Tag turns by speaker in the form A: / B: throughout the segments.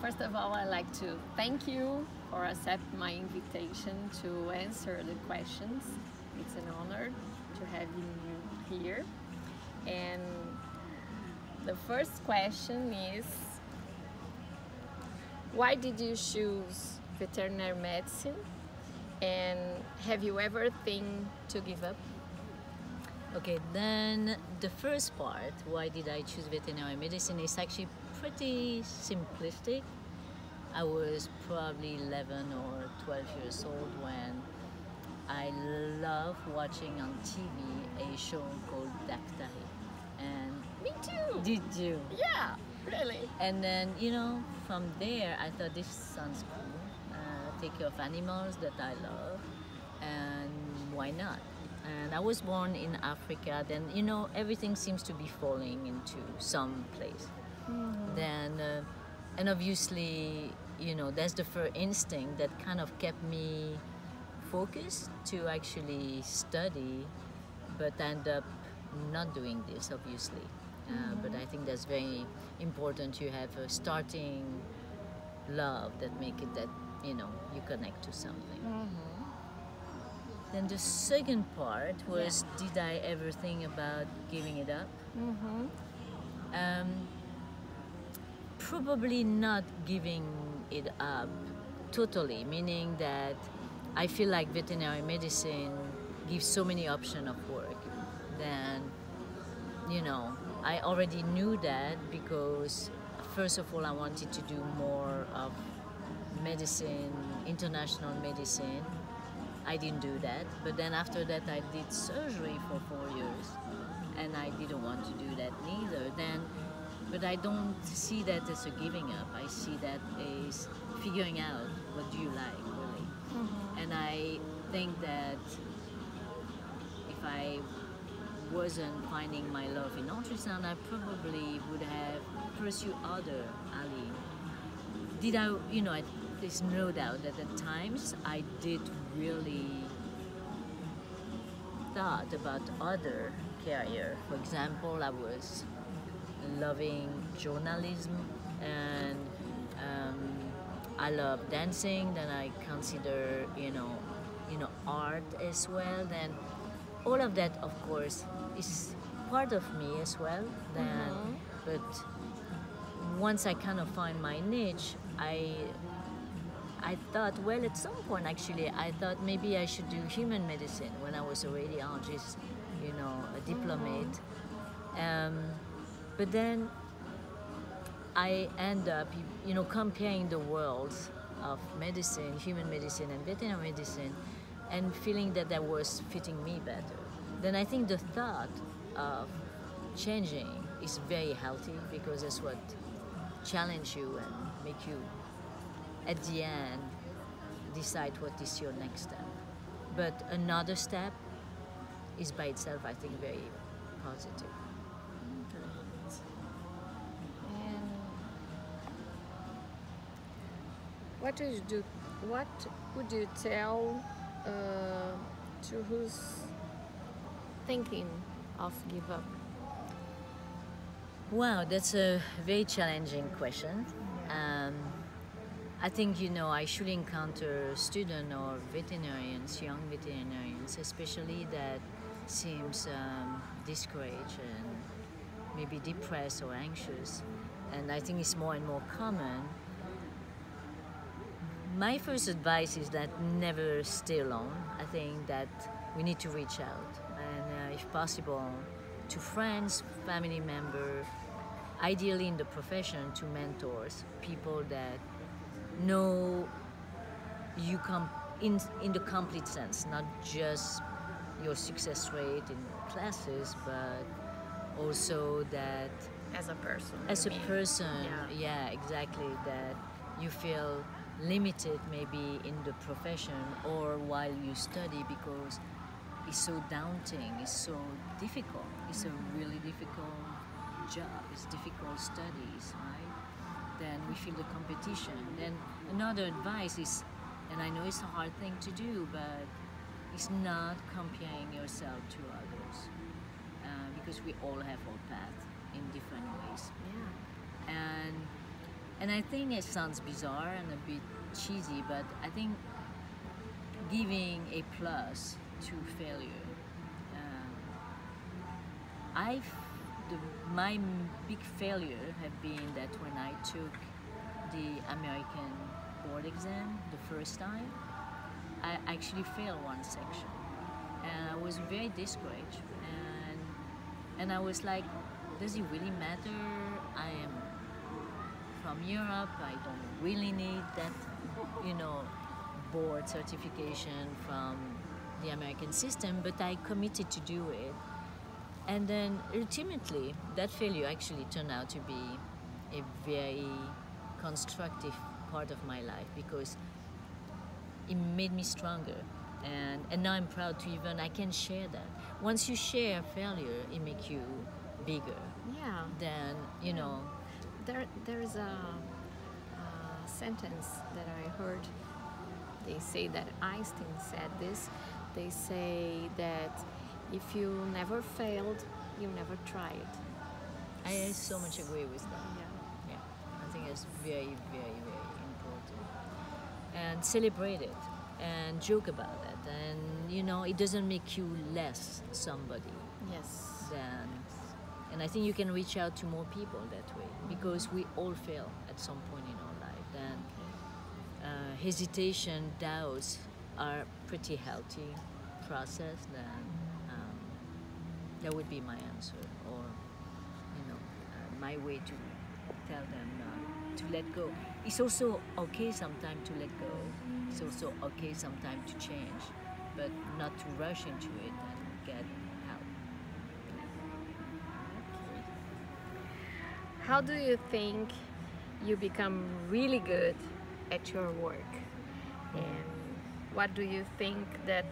A: First of all, I'd like to thank you for accepting my invitation to answer the questions. It's an honor to have you here. And the first question is, why did you choose veterinary medicine? And have you ever think to give up?
B: Okay, then the first part, why did I choose veterinary medicine, is actually pretty simplistic. I was probably 11 or 12 years old when I loved watching on TV a show called Dr. And
A: Me too!
B: did you?
A: Yeah, really.
B: And then, from there I thought this sounds cool. Take care of animals that I love, and why not? And I was born in Africa, then, everything seems to be falling into some place.
A: Mm-hmm.
B: Then, and obviously, that's the first instinct that kind of kept me focused to actually study, but end up not doing this, obviously. But I think that's very important to have a starting love that make it that, you connect to something.
A: Mm-hmm.
B: Then the second part was, did I ever think about giving it up?
A: Mm-hmm.
B: Probably not giving it up totally, meaning that I feel like veterinary medicine gives so many options of work. Then, I already knew that because first of all I wanted to do more of medicine, international medicine. I didn't do that, but then after that I did surgery for 4 years, and I didn't want to do that neither. But I don't see that as a giving up. I see that as figuring out what do you like, really.
A: Mm-hmm.
B: And I think that if I wasn't finding my love in ultrasound, I probably would have pursued other alley. Did I, there's no doubt that at times I did really thought about other career. For example, I was loving journalism, and I love dancing. Then I consider, art as well. Then all of that, of course, is part of me as well. Then, but once I kind of find my niche, I thought, well, at some point, actually, I thought maybe I should do human medicine when I was a radiologist, a diplomate. But then I end up, comparing the worlds of medicine, human medicine and veterinary medicine, and feeling that that was fitting me better. Then I think the thought of changing is very healthy, because that's what challenge you and make you, at the end, decide what is your next step. But another step is by itself, I think, very positive.
A: And what would you tell to who's thinking of give up?
B: Wow, that's a very challenging question. I think, I should encounter students or veterinarians, young veterinarians especially, that seems discouraged and maybe depressed or anxious. And I think it's more and more common. My first advice is that never stay alone. I think that we need to reach out, and if possible, to friends, family members, ideally in the profession, to mentors, people that know you in the complete sense, not just your success rate in classes, but also that
A: As a person.
B: as a person,
A: Yeah.
B: exactly, that you feel limited maybe in the profession or while you study, because it's so daunting, it's so difficult, it's a really difficult job, it's difficult studies, right? Then we feel the competition. Then another advice is, and I know it's a hard thing to do, but it's not comparing yourself to others, because we all have our path in different ways.
A: Yeah.
B: And And I think it sounds bizarre and a bit cheesy, but I think giving a plus to failure, I my big failure have been that when I took the American board exam the first time, I actually failed one section, and I was very discouraged. And I was like, does it really matter? I am from Europe. I don't really need that, you know, board certification from the American system, but I committed to do it. And then ultimately, that failure actually turned out to be a very constructive part of my life, because it made me stronger. And now I'm proud to even, I can share that. Once you share failure, it makes you bigger.
A: Yeah.
B: Then, you know.
A: There is a sentence that I heard. They say that Einstein said this. They say that if you never failed, you never tried.
B: I so much agree with that.
A: Yeah.
B: Yeah, I think it's very, very, very important. And celebrate it and joke about it. And, you know, it doesn't make you less somebody.
A: Yes.
B: And I think you can reach out to more people that way, because we all fail at some point in our life. Then hesitation, doubts are pretty healthy process. Then that would be my answer, or my way to tell them to let go. It's also okay sometimes to let go. It's also okay sometimes to change, but not to rush into it and get help.
A: How do you think you become really good at your work? And what do you think that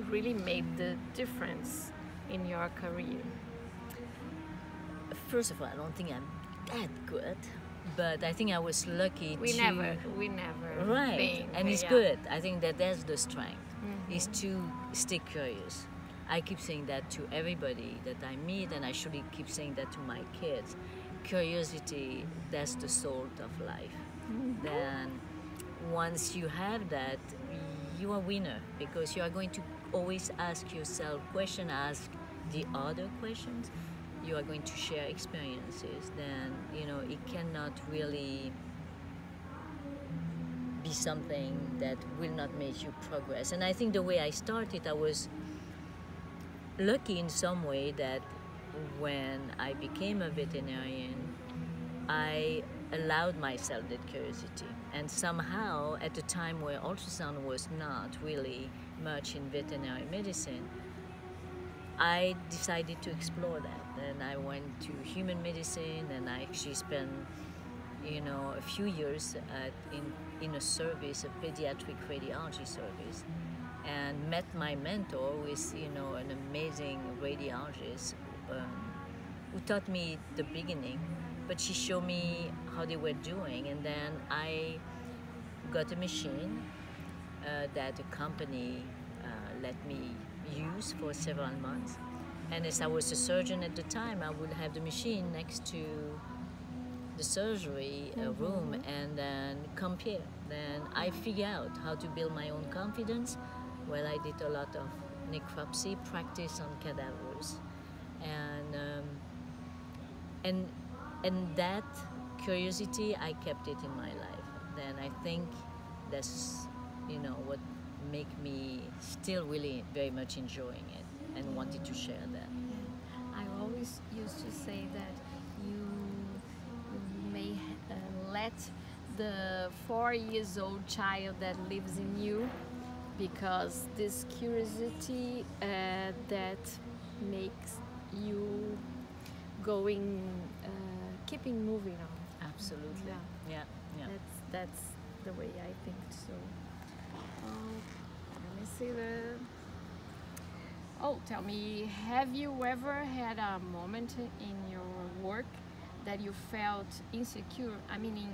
A: really made the difference in your career?
B: First of all, I don't think I'm that good, but I think I was lucky
A: we never
B: right
A: think,
B: and it's
A: yeah.
B: good. I think that's the strength, is to stay curious. I keep saying that to everybody that I meet, and I should keep saying that to my kids. Curiosity, that's the salt of life. Then once you have that, you are a winner, because you are going to always ask yourself questions, ask the other questions. You are going to share experiences. Then, you know, it cannot really be something that will not make you progress. And I think the way I started, I was lucky in some way that when I became a veterinarian, I allowed myself that curiosity. And somehow, at a time where ultrasound was not really much in veterinary medicine, I decided to explore that. And I went to human medicine, and I actually spent, a few years in a service, a pediatric radiology service, and met my mentor, who is, an amazing radiologist, who taught me the beginning, but she showed me how they were doing. And then I got a machine that a company let me use for several months. And as I was a surgeon at the time, I would have the machine next to the surgery room and then compare. Then I figured out how to build my own confidence. Well, I did a lot of necropsy practice on cadavers, and that curiosity, I kept it in my life. Then I think that's what make me still really very much enjoying it and wanted to share that.
A: I always used to say that you may let the 4-year-old child that lives in you, because this curiosity that makes you going, keeping moving on.
B: Absolutely. Yeah.
A: That's the way I think so. Let me see the. Oh, tell me, have you ever had a moment in your work that you felt insecure? I mean,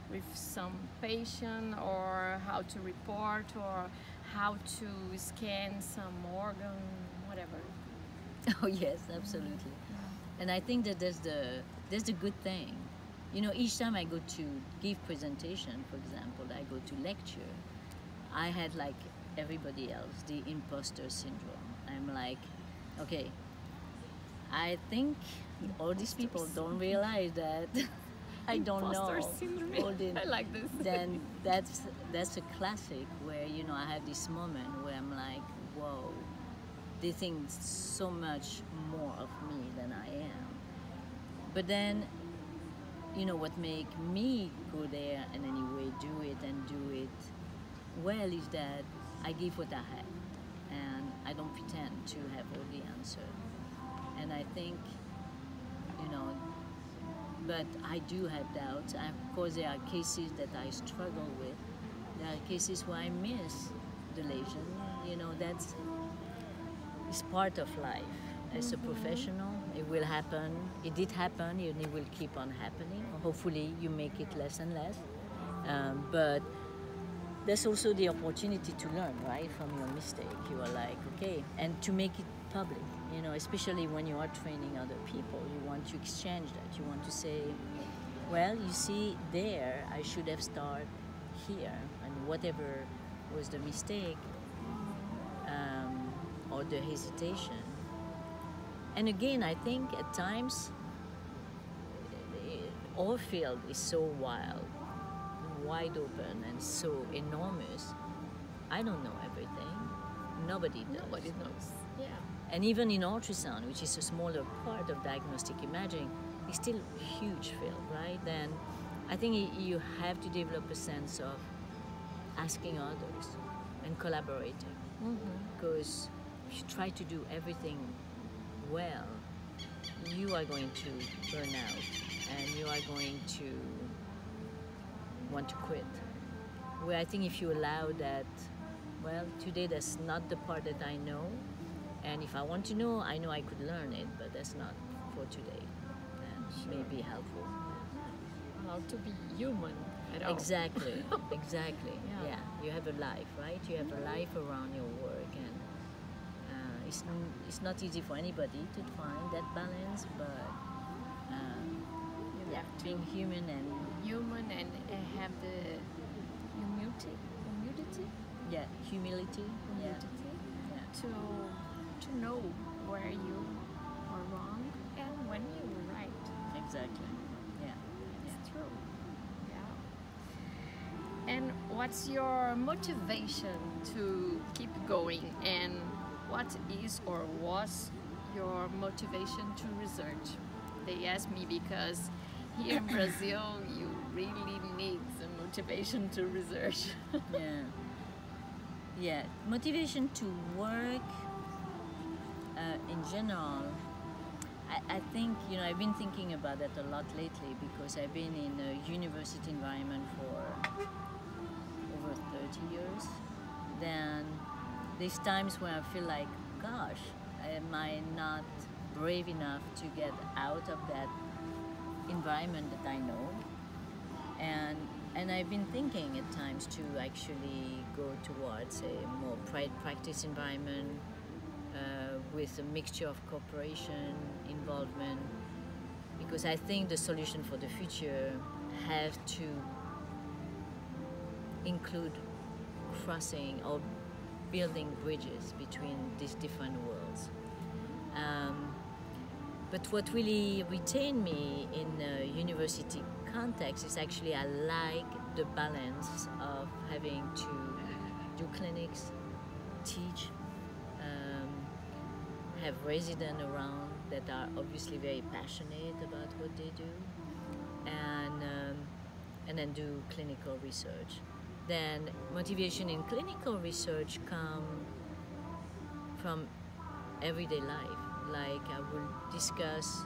A: with some patient, or how to report, or how to scan some organ, whatever.
B: Oh yes, absolutely. And I think that that's the good thing, you know, each time I go to give presentation, for example, I go to lecture, I had like everybody else, the imposter syndrome. I'm like, okay, I think all these people don't realize that I don't know. All
A: I like this.
B: Then that's a classic where, you know, I have this moment where I'm like, whoa, they think so much more of me than I am. But then, you know, what make me go there and anyway do it and do it well is that I give what I have, and I don't pretend to have all the answer. And I think, you know, but I do have doubts. Of course, there are cases that I struggle with. There are cases where I miss the lesion. You know, it's part of life. As a professional, it will happen. It did happen, and it will keep on happening. Hopefully, you make it less and less. But there's also the opportunity to learn, right, from your mistake. You are like, okay, and to make it public. You know, especially when you are training other people, you want to exchange that. You want to say, well, you see, there I should have started here, and whatever was the mistake or the hesitation. And again, I think at times our field is so wild, wide open, and so enormous. I don't know everything. Nobody does.
A: Nobody knows. Yeah.
B: And even in ultrasound, which is a smaller part of diagnostic imaging, it's still a huge field, right? Then I think you have to develop a sense of asking others and collaborating. Because if you try to do everything well, you are going to burn out and you are going to want to quit. Where I think if you allow that, well, today that's not the part that I know, and if I want to know, I know I could learn it, but that's not for today. That may be helpful.
A: How to be human at all.
B: Exactly, exactly. Yeah, you have a life, right? You have a life around your work, and it's not easy for anybody to find that balance, but
A: You have to
B: being human and
A: have the humility.
B: yeah, humility.
A: To know where you are wrong and when you were right.
B: Exactly. Yeah.
A: It's true. Yeah. And what's your motivation to keep going? And what is or was your motivation to research? They ask me because here in Brazil you really need some motivation to research.
B: Yeah, motivation to work in general. I think, you know, I've been thinking about that a lot lately because I've been in a university environment for over 30 years. Then there's times when I feel like, gosh, am I not brave enough to get out of that environment that I know? And I've been thinking at times to actually go towards a more practice environment with a mixture of cooperation, involvement, because I think the solution for the future have to include crossing or building bridges between these different worlds. But what really retained me in a university context is actually I like the balance of having to do clinics, teach, have residents around that are obviously very passionate about what they do, and then do clinical research. Then motivation in clinical research come from everyday life. Like I will discuss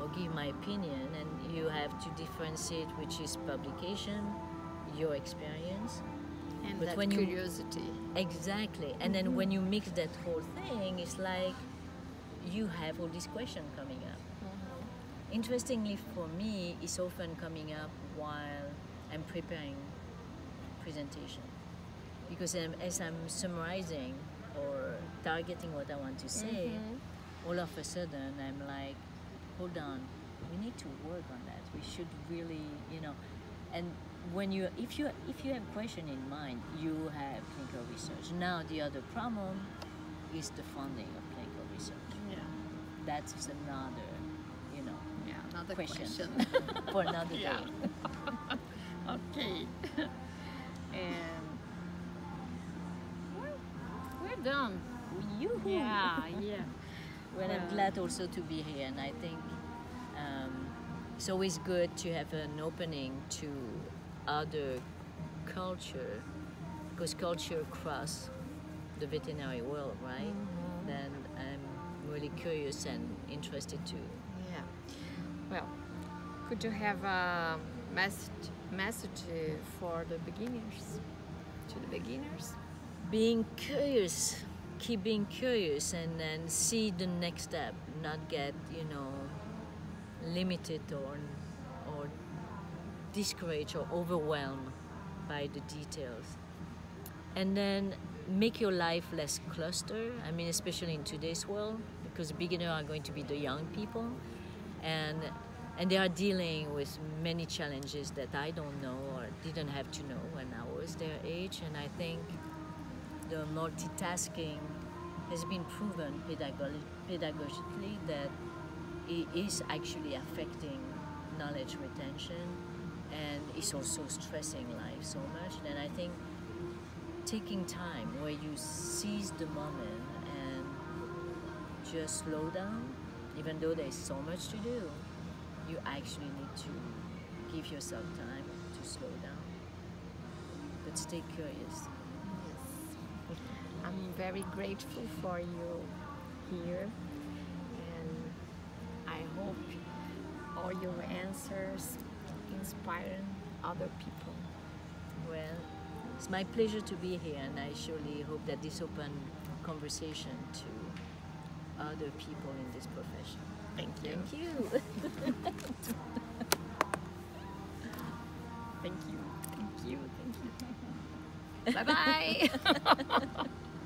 B: or give my opinion, and you have to differentiate which is publication, your experience,
A: and but that curiosity.
B: Exactly. And then when you mix that whole thing, it's like you have all these questions coming up. Interestingly for me, it's often coming up while I'm preparing presentation, because as I'm summarizing or targeting what I want to say, all of a sudden I'm like, hold on, we need to work on that. we should really, you know, and when you, if you have question in mind, you have clinical research. Now the other problem is the funding of clinical research.
A: Yeah.
B: That's another, you know,
A: Yeah, another question.
B: for another
A: Yeah.
B: day.
A: Okay. And we're done.
B: Yoo-hoo.
A: Yeah, yeah.
B: Well, I'm glad also to be here, and I think it's always good to have an opening to other culture, because culture cross the veterinary world, right? Then I'm really curious and interested too.
A: Yeah. Well, could you have a message for the beginners? To the beginners?
B: Being curious, keep being curious, and then see the next step, not get, you know, limited or discouraged or overwhelmed by the details. And then make your life less clustered. I mean, especially in today's world, because beginners are going to be the young people, and they are dealing with many challenges that I don't know or didn't have to know when I was their age. And I think the multitasking has been proven pedagogically that it is actually affecting knowledge retention, and it's also stressing life so much. And I think taking time where you seize the moment and just slow down, even though there's so much to do, you actually need to give yourself time to slow down. But stay curious.
A: Yes. I'm very grateful for you here, and I hope all your answers inspire other people.
B: Well, it's my pleasure to be here, and I surely hope that this open conversation to other people in this profession.
A: Thank you.
B: Thank you.
A: Thank you. Thank you. Thank you. Bye-bye.